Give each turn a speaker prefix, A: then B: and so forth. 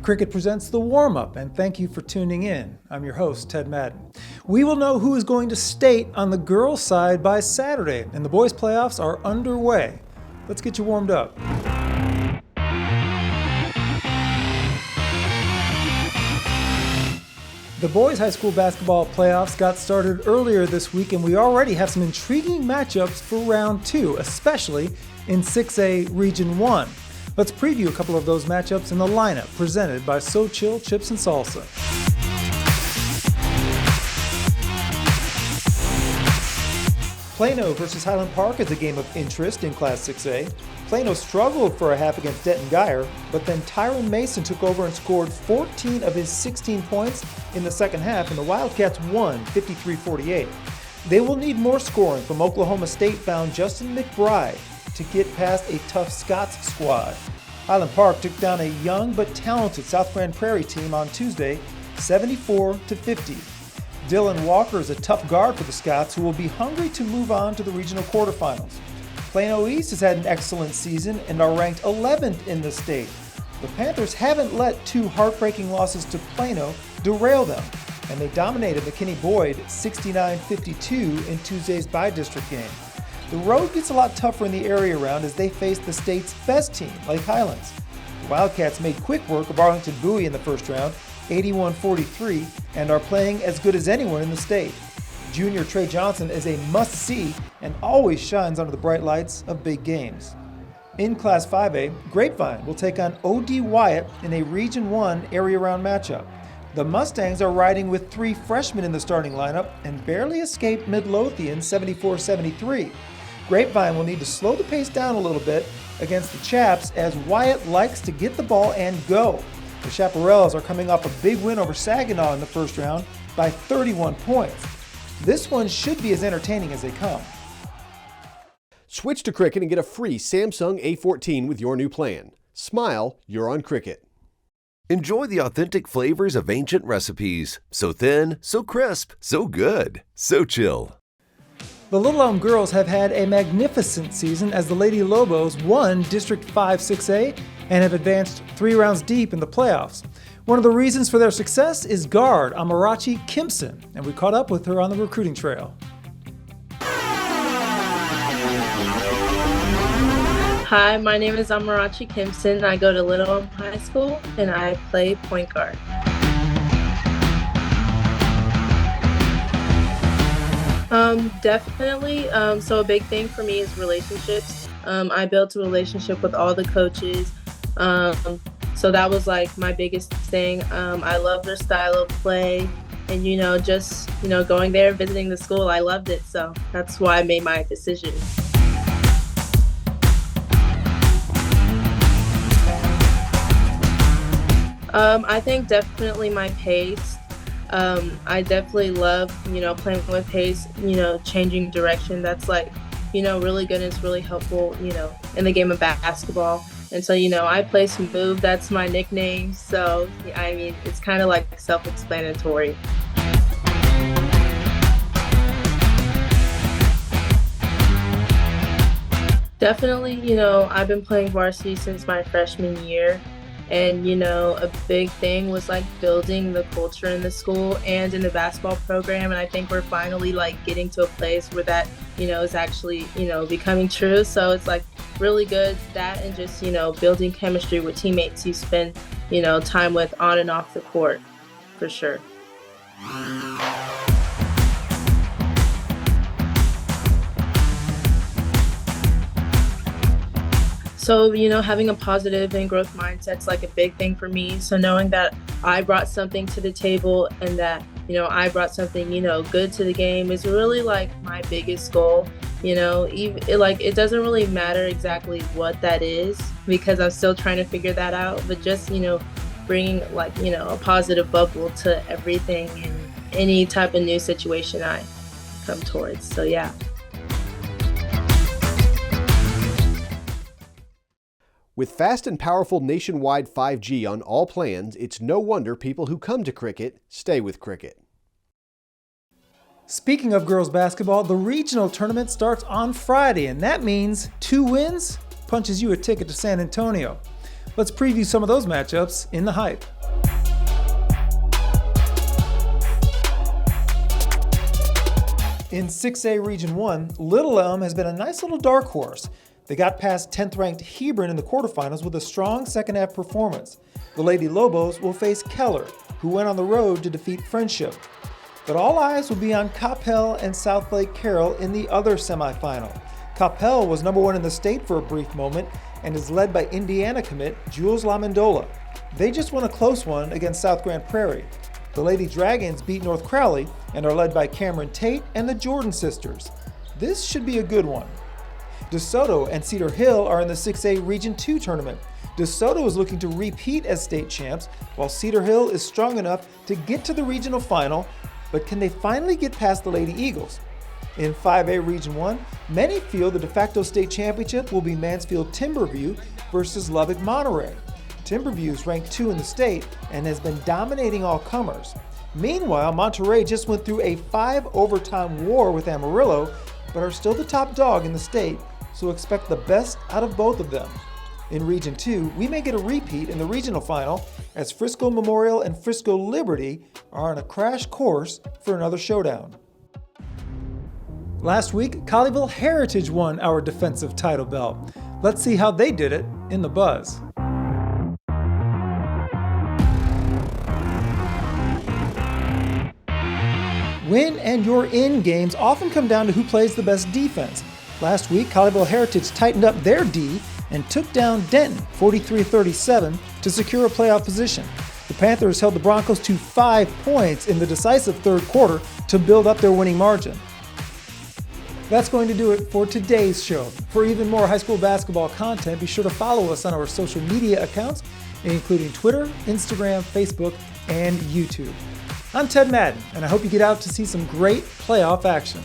A: Cricket presents the Warmup, and thank you for tuning in. I'm your host, Ted Madden. We will know who is going to state on the girls' side by Saturday, and the boys' playoffs are underway. Let's get you warmed up. The boys' high school basketball playoffs got started earlier this week, and we already have some intriguing matchups for round 2, especially in 6A Region 1. Let's preview a couple of those matchups in the lineup presented by So Chill Chips and Salsa. Plano versus Highland Park is a game of interest in Class 6A. Plano struggled for a half against Denton Geyer, but then Tyron Mason took over and scored 14 of his 16 points in the second half, and the Wildcats won 53-48. They will need more scoring from Oklahoma State-bound Justin McBride to get past a tough Scots squad. Highland Park took down a young but talented South Grand Prairie team on Tuesday, 74-50. Dylan Walker is a tough guard for the Scots, who will be hungry to move on to the regional quarterfinals. Plano East has had an excellent season and are ranked 11th in the state. The Panthers haven't let two heartbreaking losses to Plano derail them, and they dominated McKinney Boyd 69-52 in Tuesday's by-district game. The road gets a lot tougher in the area round as they face the state's best team, Lake Highlands. The Wildcats made quick work of Arlington Bowie in the first round, 81-43, and are playing as good as anyone in the state. Junior Trey Johnson is a must-see and always shines under the bright lights of big games. In Class 5A, Grapevine will take on O.D. Wyatt in a Region 1 area-round matchup. The Mustangs are riding with 3 freshmen in the starting lineup and barely escaped Midlothian 74-73. Grapevine will need to slow the pace down a little bit against the Chaps, as Wyatt likes to get the ball and go. The Chaparrals are coming off a big win over Saginaw in the first round by 31 points. This one should be as entertaining as they come.
B: Switch to Cricket and get a free Samsung A14 with your new plan. Smile, you're on Cricket.
C: Enjoy the authentic flavors of ancient recipes. So thin, so crisp, so good, so chill.
A: The Little Elm girls have had a magnificent season as the Lady Lobos won District 5 6A and have advanced 3 rounds deep in the playoffs. One of the reasons for their success is guard Amarachi Kimpson, and we caught up with her on the recruiting trail.
D: Hi, my name is Amarachi Kimpson. I go to Little Elm High School and I play point guard. Definitely. So a big thing for me is relationships. I built a relationship with all the coaches. So that was like my biggest thing. I love their style of play, and just going there and visiting the school, I loved it. So that's why I made my decision. I think definitely my pace. I definitely love, playing with pace, changing direction. That's really good and it's really helpful, in the game of basketball. And so, I play smooth. That's my nickname. So, it's kind of like self-explanatory. Definitely, I've been playing varsity since my freshman year. And, a big thing was building the culture in the school and in the basketball program. And I think we're finally getting to a place where that, is actually, becoming true. So it's really good, that and just, building chemistry with teammates you spend, time with on and off the court, for sure. So, having a positive and growth mindset's a big thing for me. So knowing that I brought something to the table and that, I brought something, good to the game is really my biggest goal. It doesn't really matter exactly what that is because I'm still trying to figure that out. But just, bringing a positive bubble to everything and any type of new situation I come towards. So, yeah.
B: With fast and powerful nationwide 5G on all plans, it's no wonder people who come to Cricket stay with Cricket.
A: Speaking of girls basketball, the regional tournament starts on Friday, and that means 2 wins punches you a ticket to San Antonio. Let's preview some of those matchups in the hype. In 6A Region 1, Little Elm has been a nice little dark horse. They got past 10th-ranked Hebron in the quarterfinals with a strong second-half performance. The Lady Lobos will face Keller, who went on the road to defeat Friendship. But all eyes will be on Coppell and South Lake Carroll in the other semifinal. Coppell was number 1 in the state for a brief moment and is led by Indiana commit Jules Lamendola. They just won a close one against South Grand Prairie. The Lady Dragons beat North Crowley and are led by Cameron Tate and the Jordan sisters. This should be a good one. DeSoto and Cedar Hill are in the 6A Region 2 tournament. DeSoto is looking to repeat as state champs, while Cedar Hill is strong enough to get to the regional final, but can they finally get past the Lady Eagles? In 5A Region 1, many feel the de facto state championship will be Mansfield Timberview versus Lubbock Monterey. Timberview is ranked 2 in the state and has been dominating all comers. Meanwhile, Monterey just went through a 5-overtime war with Amarillo, but are still the top dog in the state, so expect the best out of both of them. In Region 2, we may get a repeat in the regional final as Frisco Memorial and Frisco Liberty are on a crash course for another showdown. Last week, Colleyville Heritage won our defensive title belt. Let's see how they did it in the Buzz. Win and you're in games often come down to who plays the best defense. Last week, Colleyville Heritage tightened up their D and took down Denton 43-37 to secure a playoff position. The Panthers held the Broncos to 5 points in the decisive third quarter to build up their winning margin. That's going to do it for today's show. For even more high school basketball content, be sure to follow us on our social media accounts, including Twitter, Instagram, Facebook, and YouTube. I'm Ted Madden, and I hope you get out to see some great playoff action.